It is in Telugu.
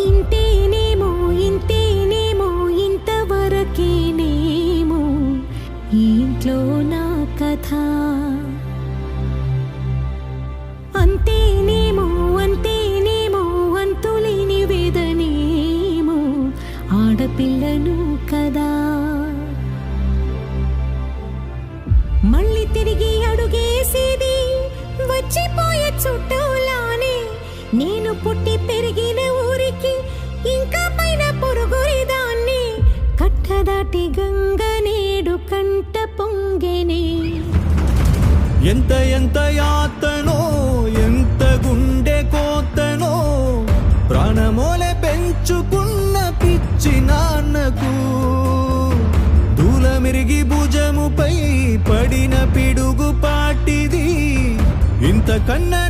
ఇంతేనేమో ఇంతేనేమో ఇంతవరకేనేమో ఈ ఇంట్లో నా కథ. అంతేనేమో అంతేనేమో అంతులేని వేదనేమో ఆడపిల్లను కదా. మళ్ళీ తిరిగి అడుగేసేది వచ్చిపోయే చుట్టూలానే. నేను పుట్టి పెరిగిన ఊరికి ఇంకా పైన పొరుగురిదాన్ని. కట్టదాటి గంగ నేడు కంట పొంగెనే. ఎంత ఎంత యాతనో ఎంత గుండె కోతనో ప్రాణమోలే పెంచుకున్న పిచ్చి నాన్నకు దూలమిరిగి భుజముపై పడిన పిడుగు పాటిది ఇంతకన్నా